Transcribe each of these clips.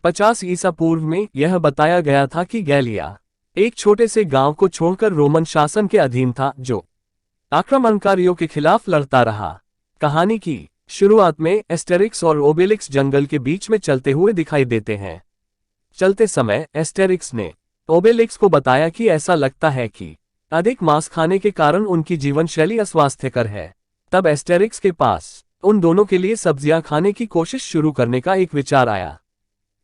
50 ईसा पूर्व में यह बताया गया था कि गैलिया एक छोटे से गांव को छोड़कर रोमन शासन के अधीन था जो आक्रमणकारियों के खिलाफ लड़ता रहा। कहानी की शुरुआत में एस्टेरिक्स और ओबेलिक्स जंगल के बीच में चलते हुए दिखाई देते हैं। चलते समय एस्टेरिक्स ने ओबेलिक्स को बताया कि ऐसा लगता है कि अधिक मांस खाने के कारण उनकी जीवन शैली अस्वास्थ्यकर है। तब एस्टेरिक्स के पास उन दोनों के लिए सब्जियां खाने की कोशिश शुरू करने का एक विचार आया,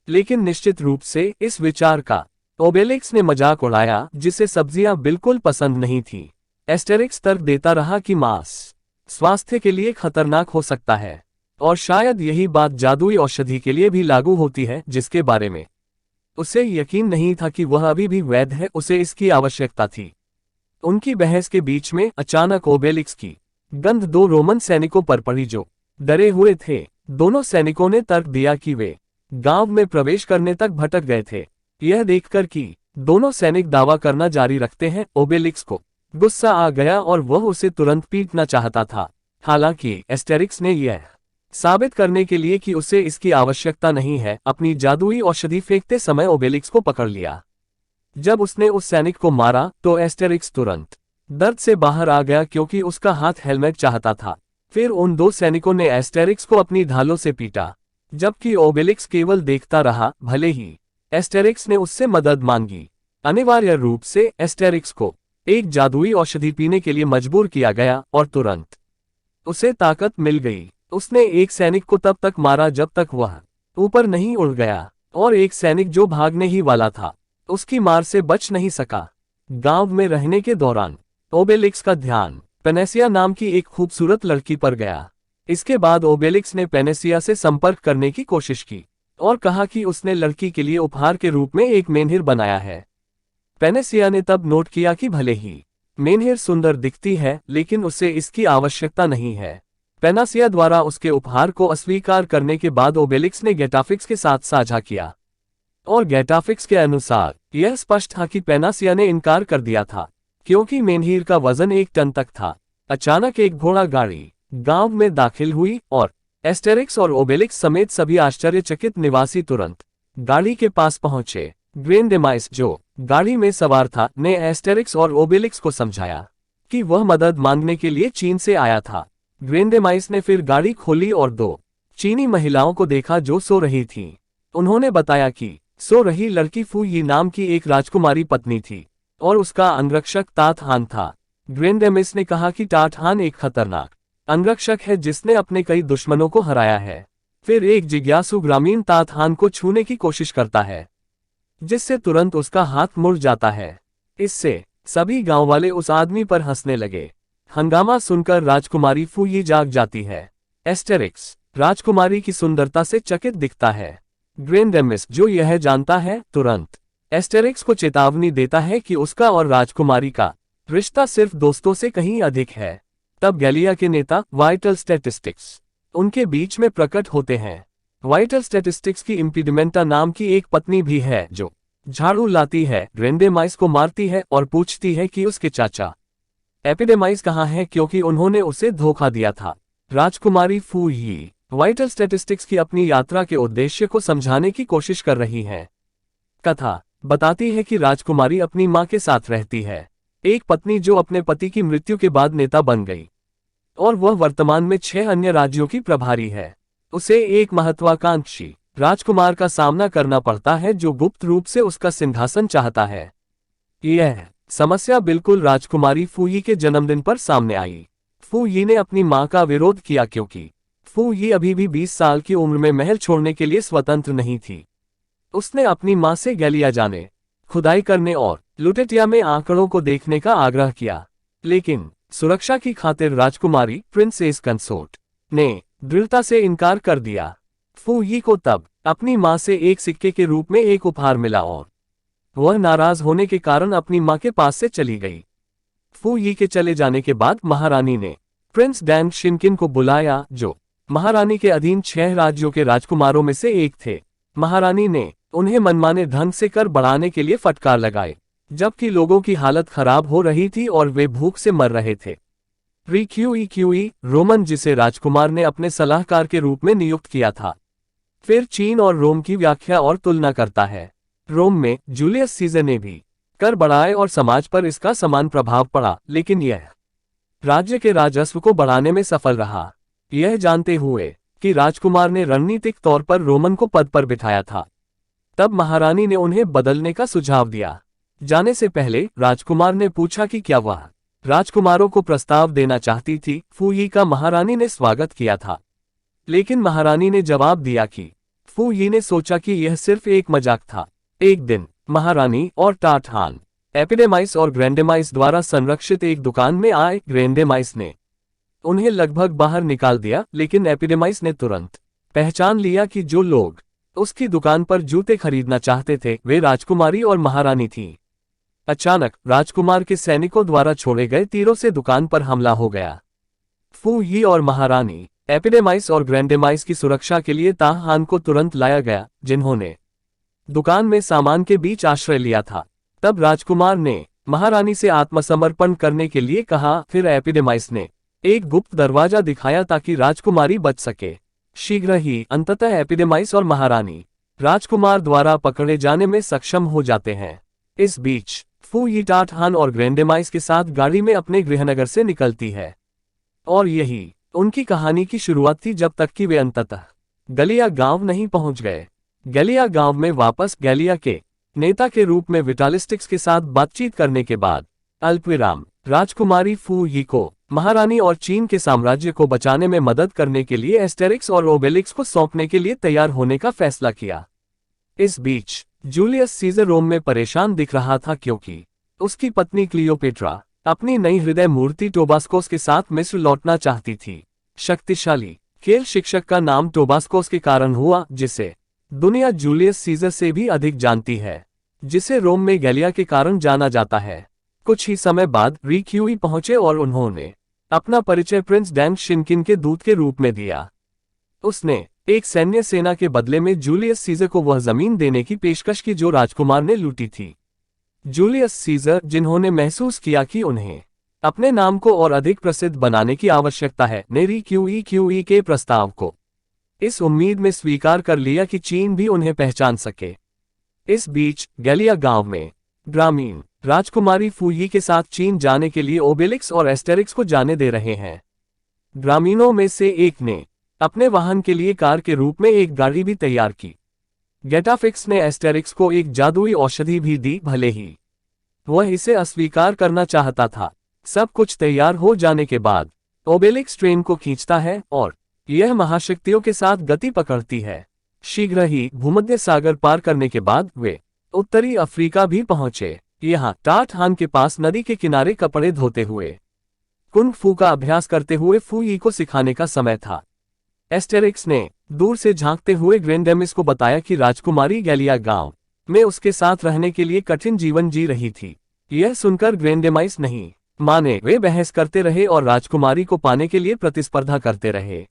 लेकिन निश्चित रूप से इस विचार का ओबेलिक्स ने मजाक उड़ाया, जिसे सब्जियां बिल्कुल पसंद नहीं थी। एस्टेरिक्स तर्क देता रहा कि मांस स्वास्थ्य के लिए खतरनाक हो सकता है और शायद यही बात जादुई औषधि के लिए भी लागू होती है, जिसके बारे में उसे यकीन नहीं था कि वह अभी भी वैध है। उसे इसकी आवश्यकता थी। उनकी बहस के बीच में अचानक ओबेलिक्स की गंध दो रोमन सैनिकों पर पड़ी जो डरे हुए थे। दोनों सैनिकों ने तर्क दिया कि वे गांव में प्रवेश करने तक भटक गए थे। यह देखकर कि दोनों सैनिक दावा करना जारी रखते हैं, ओबेलिक्स को गुस्सा आ गया और वह उसे तुरंत पीटना चाहता था। हालांकि एस्टेरिक्स ने यह साबित करने के लिए कि उसे इसकी आवश्यकता नहीं है, अपनी जादुई औषधि फेंकते समय ओबेलिक्स को पकड़ लिया। जब उसने उस सैनिक को मारा तो एस्टेरिक्स तुरंत दर्द से बाहर आ गया क्योंकि उसका हाथ हेलमेट चाहता था। फिर उन दो सैनिकों ने एस्टेरिक्स को अपनी ढालों से पीटा, जबकि ओबेलिक्स केवल देखता रहा। भले ही एस्टेरिक्स ने उससे मदद मांगी, अनिवार्य रूप से एस्टेरिक्स को एक जादुई औषधि पीने के लिए मजबूर किया गया और तुरंत उसे ताकत मिल गई। उसने एक सैनिक को तब तक मारा जब तक वह ऊपर नहीं उड़ गया, और एक सैनिक जो भागने ही वाला था उसकी मार से बच नहीं सका। गांव में रहने के दौरान ओबेलिक्स का ध्यान पेनेसिया नाम की एक खूबसूरत लड़की पर गया। इसके बाद ओबेलिक्स ने पेनेसिया से संपर्क करने की कोशिश की और कहा कि उसने लड़की के लिए उपहार के रूप में एक मेनहिर बनाया है। पेनेसिया ने तब नोट किया कि भले ही मेनहिर सुंदर दिखती है, लेकिन उसे इसकी आवश्यकता नहीं है। पेनेसिया द्वारा उसके उपहार को अस्वीकार करने के बाद ओबेलिक्स ने गेटाफिक्स के साथ साझा किया, और गेटाफिक्स के अनुसार यह स्पष्ट था कि पेनेसिया ने इनकार कर दिया था क्योंकि मेनहिर का वजन 1 टन तक था। अचानक एक घोड़ा गाड़ी गांव में दाखिल हुई और एस्टेरिक्स और ओबेलिक्स समेत सभी आश्चर्यचकित निवासी तुरंत गाड़ी के पास पहुंचे। ग्रेंडेमाइस, जो गाड़ी में सवार था, ने एस्टेरिक्स और ओबेलिक्स को समझाया कि वह मदद मांगने के लिए चीन से आया था। ग्रेंडेमाइस ने फिर गाड़ी खोली और 2 चीनी महिलाओं को देखा जो सो रही थीं। उन्होंने बताया कि सो रही लड़की फू यी नाम की एक राजकुमारी पत्नी थी और उसका अंगरक्षक तात हान था। ग्रेंडेमाइस ने कहा कि तात हान एक खतरनाक अंगरक्षक है जिसने अपने कई दुश्मनों को हराया है। फिर एक जिज्ञासु ग्रामीण तात हान को छूने की कोशिश करता है, जिससे तुरंत उसका हाथ मुड़ जाता है। इससे सभी गांव वाले उस आदमी पर हंसने लगे। हंगामा सुनकर राजकुमारी फू यी जाग जाती है। एस्टेरिक्स राजकुमारी की सुंदरता से चकित दिखता है। ग्रेंडेमाइस, जो यह जानता है, तुरंत एस्टेरिक्स को चेतावनी देता है कि उसका और राजकुमारी का रिश्ता सिर्फ दोस्तों से कहीं अधिक है। तब गैलिया के नेता वाइटल स्टैटिस्टिक्स उनके बीच में प्रकट होते हैं। वाइटल स्टैटिस्टिक्स की इम्पीडिमेंटा नाम की एक पत्नी भी है जो झाड़ू लाती है, ग्रेंडेमाइस को मारती है और पूछती है कि उसके चाचा एपिडेमाइस कहाँ है क्योंकि उन्होंने उसे धोखा दिया था। राजकुमारी फू यी वाइटल स्टैटिस्टिक्स की अपनी यात्रा के उद्देश्य को समझाने की कोशिश कर रही हैं। कथा बताती है कि राजकुमारी अपनी मां के साथ रहती है, एक पत्नी जो अपने पति की मृत्यु के बाद नेता बन गई, और वह वर्तमान में 6 अन्य राज्यों की प्रभारी है। उसे एक महत्वाकांक्षी राजकुमार का सामना करना पड़ता है जो गुप्त रूप से उसका सिंहासन चाहता है। यह समस्या बिल्कुल राजकुमारी फू यी के जन्मदिन पर सामने आई। फू यी ने अपनी मां का विरोध किया क्योंकि फू यी अभी भी 20 साल की उम्र में महल छोड़ने के लिए स्वतंत्र नहीं थी। उसने अपनी मां से गैलिया जाने, खुदाई करने और लुटेटिया में आंकड़ों को देखने का आग्रह किया, लेकिन सुरक्षा की खातिर राजकुमारी प्रिंसेस कंसोर्ट ने दृढ़ता से इनकार कर दिया। फू यी को तब अपनी मां से एक सिक्के के रूप में एक उपहार मिला और वह नाराज होने के कारण अपनी मां के पास से चली गई। फू यी के चले जाने के बाद महारानी ने प्रिंस डैंग शिनकिन को बुलाया, जो महारानी के अधीन 6 राज्यों के राजकुमारों में से एक थे। महारानी ने उन्हें मनमाने ढंग से कर बढ़ाने के लिए फटकार लगाए, जबकि लोगों की हालत खराब हो रही थी और वे भूख से मर रहे थे। रिक्यूई रोमन, जिसे राजकुमार ने अपने सलाहकार के रूप में नियुक्त किया था, फिर चीन और रोम की व्याख्या और तुलना करता है। रोम में जूलियस सीजर ने भी कर बढ़ाए और समाज पर इसका समान प्रभाव पड़ा, लेकिन यह राज्य के राजस्व को बढ़ाने में सफल रहा। यह जानते हुए कि राजकुमार ने रणनीतिक तौर पर रोमन को पद पर बिठाया था, तब महारानी ने उन्हें बदलने का सुझाव दिया। जाने से पहले राजकुमार ने पूछा कि क्या वह राजकुमारों को प्रस्ताव देना चाहती थी। फू यी का महारानी ने स्वागत किया था, लेकिन महारानी ने जवाब दिया कि फू यी ने सोचा कि यह सिर्फ एक मजाक था। एक दिन महारानी और टाटहान एपिडेमाइस और ग्रैंडेमाइस द्वारा संरक्षित एक दुकान में आए। ग्रैंडेमाइस ने उन्हें लगभग बाहर निकाल दिया, लेकिन एपिडेमाइस ने तुरंत पहचान लिया कि जो लोग उसकी दुकान पर जूते खरीदना चाहते थे वे राजकुमारी और महारानी थीं। अचानक राजकुमार के सैनिकों द्वारा छोड़े गए तीरों से दुकान पर हमला हो गया। फू यी और महारानी एपिडेमाइस और ग्रैंडेमाइस की सुरक्षा के लिए ताहान को तुरंत लाया गया, जिन्होंने दुकान में सामान के बीच आश्रय लिया था। तब राजकुमार ने महारानी से आत्मसमर्पण करने के लिए कहा। फिर एपिडेमाइस ने एक गुप्त दरवाजा दिखाया ताकि राजकुमारी बच सके। शीघ्र ही अंततः एपिडेमाइस और महारानी राजकुमार द्वारा पकड़े जाने में सक्षम हो जाते हैं। इस बीच फू यी टाटहान और ग्रैंडेमाइस के साथ गाड़ी में अपने गृहनगर से निकलती है, और यही उनकी कहानी की शुरुआत थी, जब तक कि वे अंततः गलिया गांव नहीं पहुंच गए। गलिया गांव में वापस गलिया के नेता के रूप में विटालिस्टिक्स के साथ बातचीत करने के बाद अल्पविराम राजकुमारी फू यी को महारानी और चीन के साम्राज्य को बचाने में मदद करने के लिए एस्टेरिक्स और ओबेलिक्स को सौंपने के लिए तैयार होने का फैसला किया। इस बीच जूलियस सीजर रोम में परेशान दिख रहा था, क्योंकि उसकी पत्नी क्लियोपेट्रा अपनी नई हृदय मूर्ति टोबास्कोस के साथ मिस्र लौटना चाहती थी। शक्तिशाली खेल शिक्षक का नाम टोबास्कोस के कारण हुआ, जिसे दुनिया जूलियस सीजर से भी अधिक जानती है, जिसे रोम में गैलिया के कारण जाना जाता है। कुछ ही समय बाद रिक्यूई पहुंचे और उन्होंने अपना परिचय प्रिंस डैंग शिनकिन के दूत के रूप में दिया। उसने एक सैन्य सेना के बदले में जूलियस सीजर को वह जमीन देने की पेशकश की जो राजकुमार ने लूटी थी। जूलियस सीजर, जिन्होंने महसूस किया कि उन्हें अपने नाम को और अधिक प्रसिद्ध बनाने की आवश्यकता है, ने रिक्यूई के प्रस्ताव को इस उम्मीद में स्वीकार कर लिया कि चीन भी उन्हें पहचान सके। इस बीच गैलिया गांव में ग्रामीण राजकुमारी फू यी के साथ चीन जाने के लिए ओबेलिक्स और एस्टेरिक्स को जाने दे रहे हैं। ग्रामीणों में से एक ने अपने वाहन के लिए कार के रूप में एक गाड़ी भी तैयार की। गेटाफिक्स ने एस्टेरिक्स को एक जादुई औषधि भी दी, भले ही वह इसे अस्वीकार करना चाहता था। सब कुछ तैयार हो जाने के बाद ओबेलिक्स ट्रेन को खींचता है और यह महाशक्तियों के साथ गति पकड़ती है। शीघ्र ही भूमध्य सागर पार करने के बाद वे उत्तरी अफ्रीका भी पहुंचे। यहाँ टाटहान के पास नदी के किनारे कपड़े धोते हुए कुंग फू का अभ्यास करते हुए फू यी को सिखाने का समय था। एस्टेरिक्स ने दूर से झांकते हुए ग्रैंडेमिस को बताया कि राजकुमारी गैलिया गांव में उसके साथ रहने के लिए कठिन जीवन जी रही थी। यह सुनकर ग्रैंडेमाइस नहीं माने। वे बहस करते रहे और राजकुमारी को पाने के लिए प्रतिस्पर्धा करते रहे।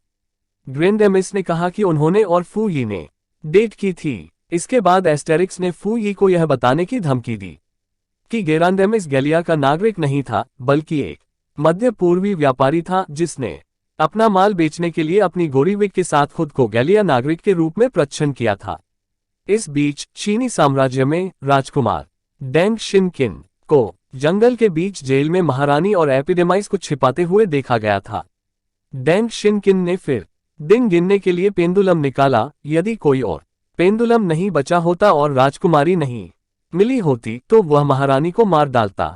ग्रैंडेमिस ने कहा कि उन्होंने और फू यी ने डेट की थी। इसके बाद एस्टेरिक्स ने फू यी को यह बताने की धमकी दी कि ग्रैंडेमिस गैलिया का नागरिक नहीं था, बल्कि एक मध्य पूर्वी व्यापारी था, जिसने अपना माल बेचने के लिए अपनी गोरीविक के साथ खुद को गैलिया नागरिक के रूप में प्रच्छन्न किया था। इस बीच चीनी साम्राज्य में राजकुमार डैंग शिनकिन को जंगल के बीच जेल में महारानी और एपिडेमाइस को छिपाते हुए देखा गया था। डैंग शिनकिन ने फिर दिन गिनने के लिए पेंडुलम निकाला। यदि कोई और पेंडुलम नहीं बचा होता और राजकुमारी नहीं मिली होती तो वह महारानी को मार डालता।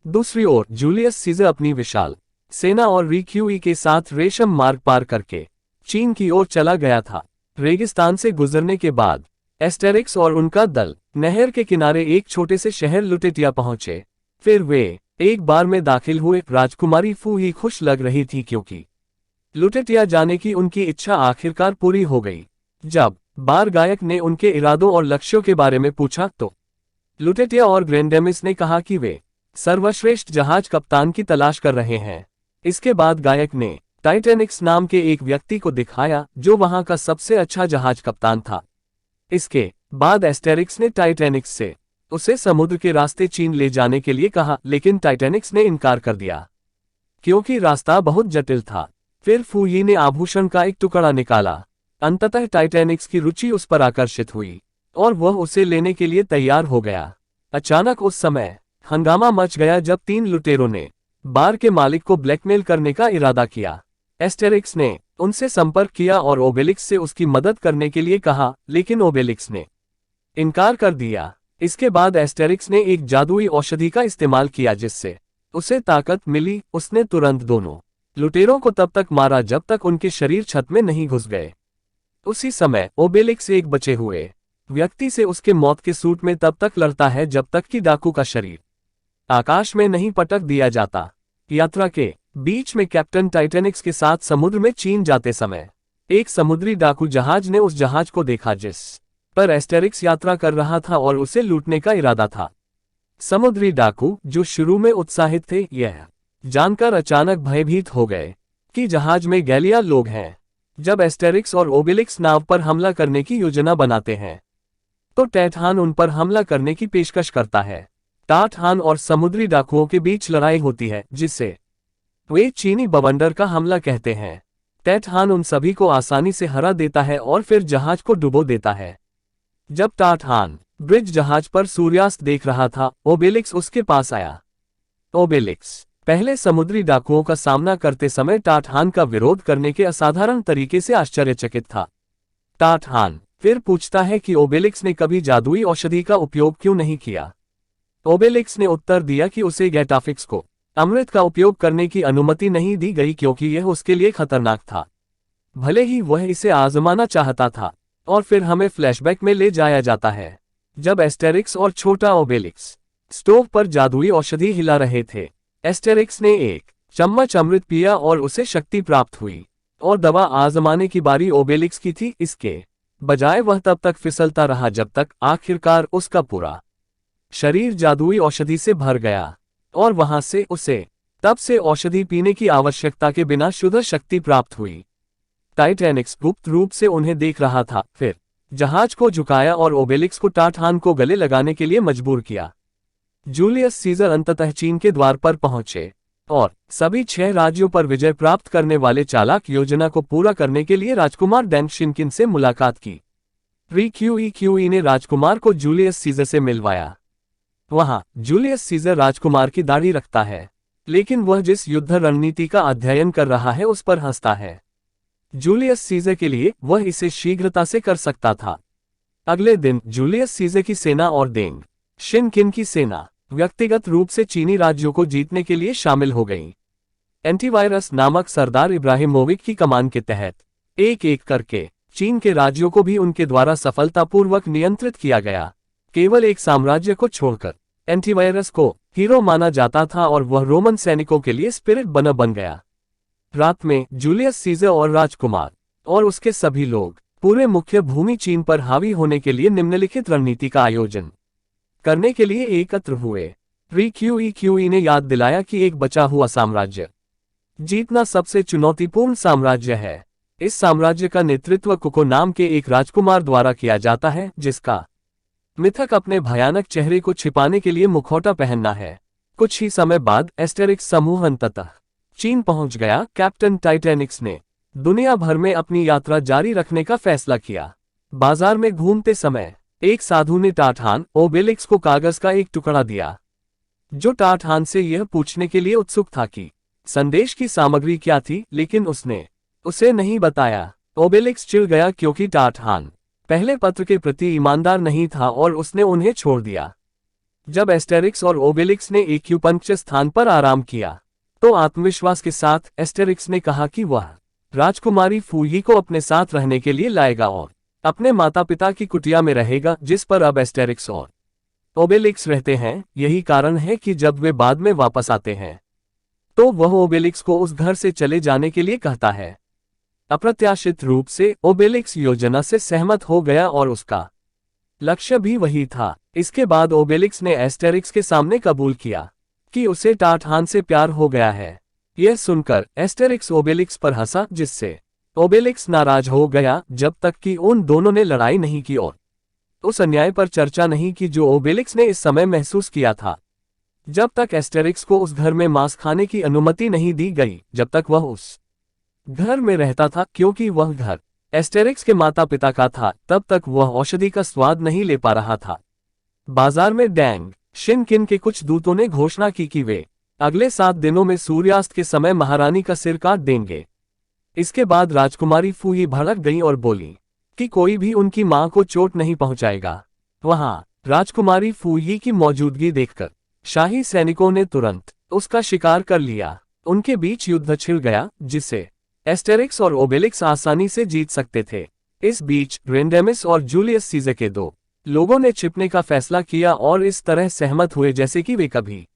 दूसरी ओर जूलियस सीजर अपनी विशाल सेना और रिक्यूई के साथ रेशम मार्ग पार करके चीन की ओर चला गया था। रेगिस्तान से गुजरने के बाद एस्टेरिक्स और उनका दल नहर के किनारे एक छोटे से शहर लुटेटिया पहुंचे। फिर वे एक बार में दाखिल हुए। राजकुमारी फू यी खुश लग रही थी, क्योंकि लुटेटिया जाने की उनकी इच्छा आखिरकार पूरी हो गई। जब बार गायक ने उनके इरादों और लक्ष्यों के बारे में पूछा तो लुटेटिया और ग्रैंडेमिस ने कहा कि वे सर्वश्रेष्ठ जहाज कप्तान की तलाश कर रहे हैं। इसके बाद गायक ने टाइटैनिक्स नाम के एक व्यक्ति को दिखाया, जो वहां का सबसे अच्छा जहाज कप्तान था। इसके बाद एस्टेरिक्स ने टाइटैनिक्स से उसे समुद्र के रास्ते चीन ले जाने के लिए कहा, लेकिन टाइटैनिक्स ने इनकार कर दिया क्योंकि रास्ता बहुत जटिल था। फिर फू यी ने आभूषण का एक टुकड़ा निकाला। अंततः टाइटैनिक्स की रुचि उस पर आकर्षित हुई और वह उसे लेने के लिए तैयार हो गया। अचानक उस समय हंगामा मच गया जब 3 लुटेरों ने बार के मालिक को ब्लैकमेल करने का इरादा किया। एस्टेरिक्स ने उनसे संपर्क किया और ओबेलिक्स से उसकी मदद करने के लिए कहा, लेकिन ओबेलिक्स ने इनकार कर दिया। इसके बाद एस्टेरिक्स ने एक जादुई औषधि का इस्तेमाल किया जिससे उसे ताकत मिली। उसने तुरंत दोनों लुटेरों को तब तक मारा जब तक उनके शरीर छत में नहीं घुस गए। उसी समय ओबेलिक्स एक बचे हुए व्यक्ति से उसके मौत के सूट में तब तक लड़ता है जब तक कि डाकू का शरीर आकाश में नहीं पटक दिया जाता। यात्रा के बीच में कैप्टन टाइटैनिक्स के साथ समुद्र में चीन जाते समय एक समुद्री डाकू जहाज ने उस जहाज को देखा जिस पर एस्टेरिक्स यात्रा कर रहा था और उसे लूटने का इरादा था। समुद्री डाकू, जो शुरू में उत्साहित थे, यह जानकर अचानक भयभीत हो गए कि जहाज में गैलिया लोग हैं। जब एस्टेरिक्स और ओबेलिक्स नाव पर हमला करने की योजना बनाते हैं तो टैटहान उन पर हमला करने की पेशकश करता है। टाटहान और समुद्री डाकुओं के बीच लड़ाई होती है जिसे वे चीनी बवंडर का हमला कहते हैं। टैटहान उन सभी को आसानी से हरा देता है और फिर जहाज को डुबो देता है। जब टाटहान ब्रिज जहाज पर सूर्यास्त देख रहा था, ओबेलिक्स उसके पास आया। ओबेलिक्स पहले समुद्री डाकुओं का सामना करते समय टाटहान का विरोध करने के असाधारण तरीके से आश्चर्यचकित था। टाटहान फिर पूछता है कि ओबेलिक्स ने कभी जादुई औषधि का उपयोग क्यों नहीं किया। ओबेलिक्स ने उत्तर दिया कि उसे गैटाफिक्स को अमृत का उपयोग करने की अनुमति नहीं दी गई क्योंकि यह उसके लिए खतरनाक था, भले ही वह इसे आजमाना चाहता था। और फिर हमें फ्लैशबैक में ले जाया जाता है जब एस्टेरिक्स और छोटा ओबेलिक्स स्टोव पर जादुई औषधि हिला रहे थे। एस्टेरिक्स ने एक चम्मच अमृत पिया और उसे शक्ति प्राप्त हुई और दवा आजमाने की बारी ओबेलिक्स की थी। इसके बजाय वह तब तक फिसलता रहा जब तक आखिरकार उसका पूरा शरीर जादुई औषधि से भर गया और वहां से उसे तब से औषधि पीने की आवश्यकता के बिना शुद्ध शक्ति प्राप्त हुई। टाइटैनिक्स गुप्त रूप से उन्हें देख रहा था, फिर जहाज को झुकाया और ओबेलिक्स को टाटहान को गले लगाने के लिए मजबूर किया। जूलियस सीजर अंततः चीन के द्वार पर पहुंचे और सभी 6 राज्यों पर विजय प्राप्त करने वाले चालाक योजना को पूरा करने के लिए राजकुमार डैंग शिनकिन से मुलाकात की। क्यूई ने राजकुमार को जूलियस सीजर से मिलवाया। वहां जूलियस सीजर राजकुमार की दाढ़ी रखता है, लेकिन वह जिस युद्ध रणनीति का अध्ययन कर रहा है उस पर हंसता है। जूलियस सीजर के लिए वह इसे शीघ्रता से कर सकता था। अगले दिन जूलियस सीजर की सेना और डेंग शिनकिन की सेना व्यक्तिगत रूप से चीनी राज्यों को जीतने के लिए शामिल हो गई। एंटीवायरस नामक सरदार इब्राहिमोविक की कमान के तहत एक एक करके चीन के राज्यों को भी उनके द्वारा सफलतापूर्वक नियंत्रित किया गया। केवल एक साम्राज्य को छोड़कर एंटीवायरस को हीरो माना जाता था और वह रोमन सैनिकों के लिए स्पिरिट बन गया। रात में जूलियस सीजर और राजकुमार और उसके सभी लोग पूरे मुख्य भूमि चीन पर हावी होने के लिए निम्नलिखित रणनीति का आयोजन करने के लिए एकत्र हुए। क्यूई ने याद दिलाया कि एक बचा हुआ साम्राज्य जीतना सबसे चुनौतीपूर्ण साम्राज्य है। इस साम्राज्य का नेतृत्व कुको नाम के एक राजकुमार द्वारा किया जाता है, जिसका मिथक अपने भयानक चेहरे को छिपाने के लिए मुखौटा पहनना है। कुछ ही समय बाद एस्टेरिक्स समूह अंततः चीन पहुंच गया। कैप्टन टाइटैनिक्स ने दुनिया भर में अपनी यात्रा जारी रखने का फैसला किया। बाजार में घूमते समय एक साधु ने टाटहान ओबेलिक्स को कागज का एक टुकड़ा दिया, जो टाटहान से यह पूछने के लिए उत्सुक था कि संदेश की सामग्री क्या थी, लेकिन उसने उसे नहीं बताया। ओबेलिक्स चिढ़ गया क्योंकि टाटहान पहले पत्र के प्रति ईमानदार नहीं था और उसने उन्हें छोड़ दिया। जब एस्टेरिक्स और ओबेलिक्स ने एक्यूपंक्चर स्थान पर आराम किया तो आत्मविश्वास के साथ एस्टेरिक्स ने कहा कि वह राजकुमारी फूही को अपने साथ रहने के लिए लाएगा और अपने माता पिता की कुटिया में रहेगा, जिस पर अब एस्टेरिक्स और ओबेलिक्स रहते हैं। यही कारण है कि जब वे बाद में वापस आते हैं तो वह ओबेलिक्स को उस घर से चले जाने के लिए कहता है। अप्रत्याशित रूप से ओबेलिक्स योजना से सहमत हो गया और उसका लक्ष्य भी वही था। इसके बाद ओबेलिक्स ने एस्टेरिक्स के सामने कबूल किया कि उसे टाटहान से प्यार हो गया है। यह सुनकर एस्टेरिक्स ओबेलिक्स पर हंसा, जिससे ओबेलिक्स नाराज हो गया जब तक कि उन दोनों ने लड़ाई नहीं की और उस अन्याय पर चर्चा नहीं की जो ओबेलिक्स ने इस समय महसूस किया था। जब तक एस्टेरिक्स को उस घर में मांस खाने की अनुमति नहीं दी गई, जब तक वह उस घर में रहता था, क्योंकि वह घर एस्टेरिक्स के माता पिता का था, तब तक वह औषधि का स्वाद नहीं ले पा रहा था। बाजार में डैंग शिनकिन के कुछ दूतों ने घोषणा की कि वे अगले 7 दिनों में सूर्यास्त के समय महारानी का सिर काट देंगे। इसके बाद राजकुमारी फूई भड़क गई और बोली कि कोई भी उनकी मां को चोट नहीं पहुंचाएगा। वहां राजकुमारी फूई की मौजूदगी देखकर शाही सैनिकों ने तुरंत उसका शिकार कर लिया। उनके बीच युद्ध छिड़ गया, जिसे एस्टेरिक्स और ओबेलिक्स आसानी से जीत सकते थे। इस बीच ग्रेंडेमिस और जूलियस सीजर के दो लोगों ने छिपने का फैसला किया और इस तरह सहमत हुए जैसे कि वे कभी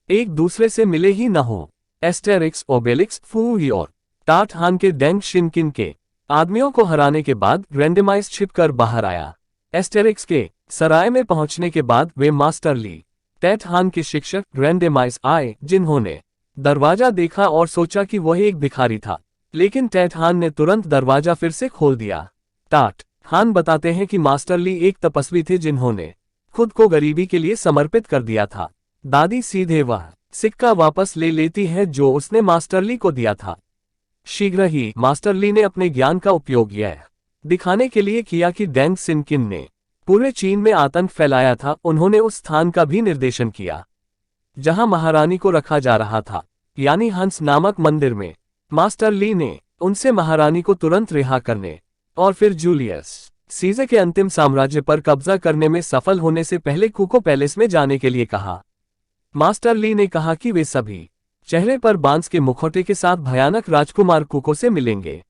एक दूसरे से मिले ही न हो। एस्टेरिक्स, ओबेलिक्स, फूई और टाटहान के डैंग शिनकिन के आदमियों को हराने के बाद ग्रेंडेमाइस छिपकर बाहर आया। एस्टेरिक्स के सराय में पहुंचने के बाद वे मास्टर ली टैटहान के शिक्षक ग्रेंडेमाइस आए, जिन्होंने दरवाजा देखा और सोचा कि वह एक भिखारी था, लेकिन टैटहान ने तुरंत दरवाजा फिर से खोल दिया। टाटहान बताते हैं कि मास्टर ली एक तपस्वी थे जिन्होंने खुद को गरीबी के लिए समर्पित कर दिया था। दादी सीधे वह सिक्का वापस ले लेती है जो उसने मास्टर ली को दिया था। शीघ्र ही मास्टर ली ने अपने ज्ञान का उपयोग यह दिखाने के लिए किया कि डैंग शिनकिन ने पूरे चीन में आतंक फैलाया था। उन्होंने उस स्थान का भी निर्देशन किया जहां महारानी को रखा जा रहा था, यानी हंस नामक मंदिर में। मास्टर ली ने उनसे महारानी को तुरंत रिहा करने और फिर जूलियस सीजर के अंतिम साम्राज्य पर कब्जा करने में सफल होने से पहले कुको पैलेस में जाने के लिए कहा। मास्टर ली ने कहा कि वे सभी चेहरे पर बांस के मुखौटे के साथ भयानक राजकुमार कुको से मिलेंगे।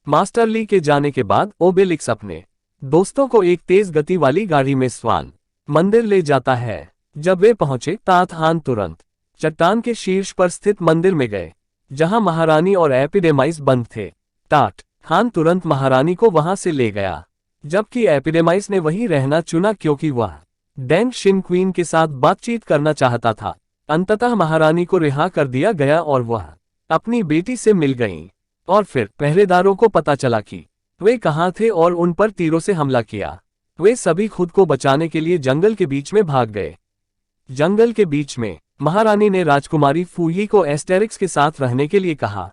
मास्टर ली के जाने के बाद ओबेलिक्स अपने दोस्तों को एक तेज गति वाली गाड़ी में स्वान मंदिर ले जाता है। जब वे पहुंचे, टाटहान तुरंत चट्टान के शीर्ष पर स्थित मंदिर में गए जहां महारानी और एपिडेमाइस बंद थे। टाटहान तुरंत महारानी को वहां से ले गया, जबकि एपिडेमाइस ने वहीं रहना चुना क्योंकि वह डैंग शिनक्वीन के साथ बातचीत करना चाहता था। अंततः महारानी को रिहा कर दिया गया और वह अपनी बेटी से मिल गईं। और फिर पहरेदारों को पता चला कि वे कहाँ थे और उन पर तीरों से हमला किया। वे सभी खुद को बचाने के लिए जंगल के बीच में भाग गए। जंगल के बीच में महारानी ने राजकुमारी फूई को एस्टेरिक्स के साथ रहने के लिए कहा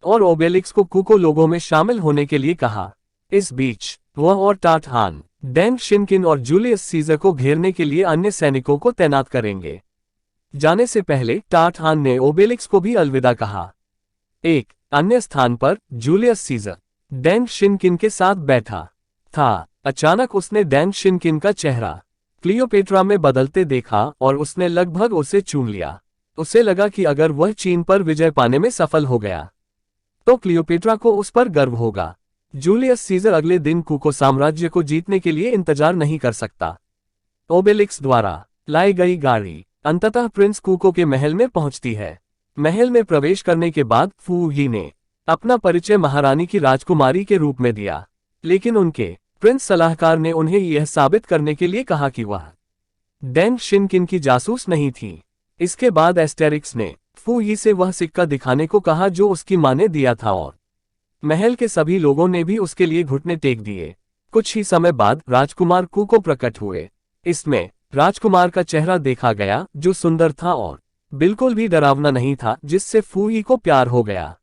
और ओबेलिक्स को कुको लोगों में शामिल होने के लिए कहा। इस बीच वह और टाटहान डैंग शिनकिन और जूलियस सीजर को घेरने के लिए अन्य सैनिकों को तैनात करेंगे। जाने से पहले टाटहान ने ओबेलिक्स को भी अलविदा कहा। एक अन्य स्थान पर जूलियस सीजर डैंग शिनकिन के साथ बैठा था। अचानक उसने डैंग शिनकिन का चेहरा क्लियोपेट्रा में बदलते देखा और उसने लगभग उसे चूम लिया। उसे लगा कि अगर वह चीन पर विजय पाने में सफल हो गया तो क्लियोपेट्रा को उस पर गर्व होगा। जूलियस सीजर अगले दिन कुको साम्राज्य को जीतने के लिए इंतजार नहीं कर सकता। ओबेलिक्स द्वारा लाई गई गाड़ी अंततः प्रिंस कुको के महल में पहुंचती है। महल में प्रवेश करने के बाद फूई ने अपना परिचय महारानी की राजकुमारी के रूप में दिया, लेकिन उनके प्रिंस सलाहकार ने उन्हें यह साबित करने के लिए कहा कि वह डैंग शिनकिन की जासूस नहीं थी। इसके बाद एस्टेरिक्स ने फूई से वह सिक्का दिखाने को कहा जो उसकी मां ने दिया था और महल के सभी लोगों ने भी उसके लिए घुटने टेक दिए। कुछ ही समय बाद राजकुमार कुको प्रकट हुए। इसमें राजकुमार का चेहरा देखा गया जो सुंदर था और बिल्कुल भी डरावना नहीं था, जिससे फूई को प्यार हो गया।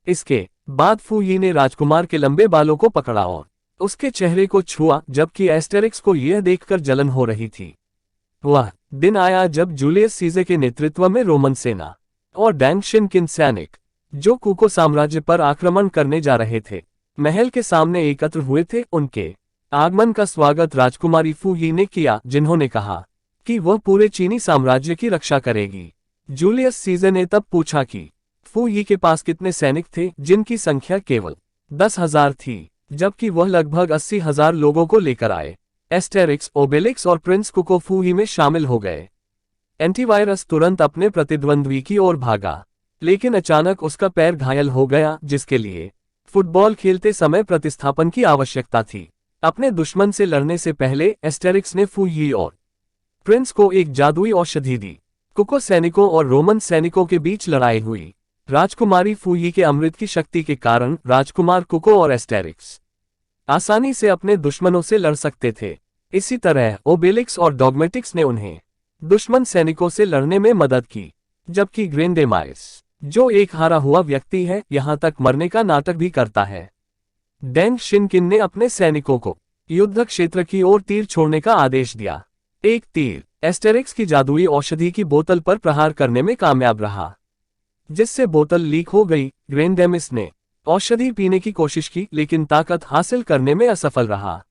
इसके बाद फूई ने राजकुमार के लंबे बालों को पकड़ा और उसके चेहरे को छुआ, जबकि एस्टेरिक्स को यह देखकर जलन हो रही थी। वह दिन आया जब जूलियस सीजर के नेतृत्व में रोमन सेना और डैंग शिनकिन सैनिक जो कुको साम्राज्य पर आक्रमण करने जा रहे थे, महल के सामने एकत्र हुए थे। उनके आगमन का स्वागत राजकुमारी फूई ने किया, जिन्होंने कहा कि वह पूरे चीनी साम्राज्य की रक्षा करेगी। जूलियस सीजर ने तब पूछा कि फूई के पास कितने सैनिक थे, जिनकी संख्या केवल 10,000 थी, जबकि वह लगभग 80,000 लोगों को लेकर आए। एस्टेरिक्स, ओबेलिक्स और प्रिंस कुको फूई में शामिल हो गए। एंटीवायरस तुरंत अपने प्रतिद्वंद्वी की ओर भागा, लेकिन अचानक उसका पैर घायल हो गया, जिसके लिए फुटबॉल खेलते समय प्रतिस्थापन की आवश्यकता थी। अपने दुश्मन से लड़ने से पहले एस्टेरिक्स ने फूई और प्रिंस को एक जादुई औषधि दी। कुको सैनिकों और रोमन सैनिकों के बीच लड़ाई हुई। राजकुमारी फूई के अमृत की शक्ति के कारण राजकुमार कुको और एस्टेरिक्स आसानी से अपने दुश्मनों से लड़ सकते थे। इसी तरह ओबेलिक्स और डॉगमेटिक्स ने उन्हें दुश्मन सैनिकों से लड़ने में मदद की, जबकि ग्रेंडेमाइस, जो एक हारा हुआ व्यक्ति है, यहां तक मरने का नाटक भी करता है। डेंग शिनकिन ने अपने सैनिकों को युद्ध क्षेत्र की ओर तीर छोड़ने का आदेश दिया। एक तीर एस्टेरिक्स की जादुई औषधि की बोतल पर प्रहार करने में कामयाब रहा, जिससे बोतल लीक हो गई। ग्रेंडेमिस ने औषधि पीने की कोशिश की लेकिन ताकत हासिल करने में असफल रहा,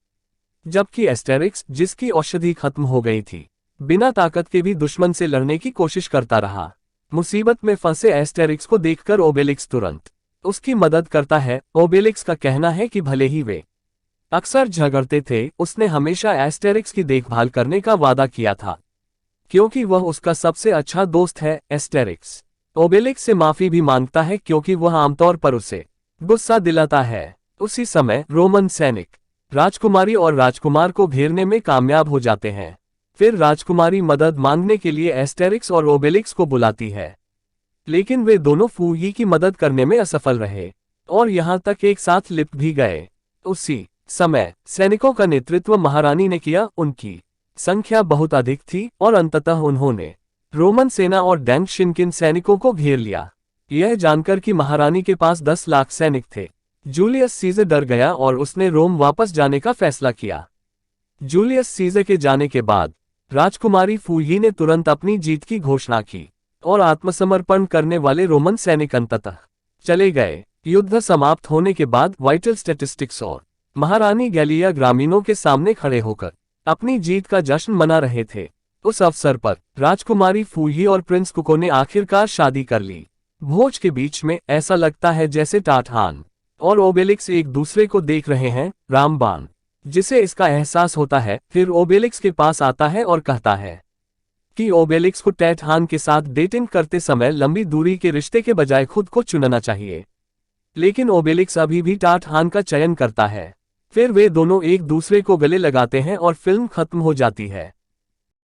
जबकि एस्टेरिक्स, जिसकी औषधि खत्म हो गई थी, बिना ताकत के भी दुश्मन से लड़ने की कोशिश करता रहा। मुसीबत में फंसे एस्टेरिक्स को देखकर ओबेलिक्स तुरंत उसकी मदद करता है। ओबेलिक्स का कहना है कि भले ही वे अक्सर झगड़ते थे, उसने हमेशा एस्टेरिक्स की देखभाल करने का वादा किया था, क्योंकि वह उसका सबसे अच्छा दोस्त है। एस्टेरिक्स ओबेलिक्स से माफी भी मांगता है क्योंकि वह आमतौर पर उसे गुस्सा दिलाता है। उसी समय रोमन सैनिक राजकुमारी और राजकुमार को घेरने में कामयाब हो जाते हैं। फिर राजकुमारी मदद मांगने के लिए एस्टेरिक्स और ओबेलिक्स को बुलाती है, लेकिन वे दोनों फूही की मदद करने में असफल रहे और यहां तक एक साथ लिपट भी गए। उसी समय सैनिकों का नेतृत्व महारानी ने किया। उनकी संख्या बहुत अधिक थी और अंततः उन्होंने रोमन सेना और डेंग शिनकिन सैनिकों को घेर लिया। यह जानकर कि महारानी के पास 10 लाख सैनिक थे, जूलियस सीजर डर गया और उसने रोम वापस जाने का फैसला किया। जूलियस सीजर के जाने के बाद राजकुमारी फूही ने तुरंत अपनी जीत की घोषणा की और आत्मसमर्पण करने वाले रोमन सैनिक अंततः चले गए। युद्ध समाप्त होने के बाद वाइटल स्टैटिस्टिक्स और महारानी गैलिया ग्रामीणों के सामने खड़े होकर अपनी जीत का जश्न मना रहे थे। उस अवसर पर राजकुमारी फूही और प्रिंस कुको ने आखिरकार शादी कर ली। भोज के बीच में ऐसा लगता है जैसे टाठान और ओबेलिक्स एक दूसरे को देख रहे हैं। रामबाण, जिसे इसका एहसास होता है, फिर ओबेलिक्स के पास आता है और कहता है कि ओबेलिक्स को टैठान के साथ डेटिंग करते समय लंबी दूरी के रिश्ते के बजाय खुद को चुनना चाहिए। लेकिन ओबेलिक्स अभी भी टाठान का चयन करता है। फिर वे दोनों एक दूसरे को गले लगाते हैं और फिल्म खत्म हो जाती है।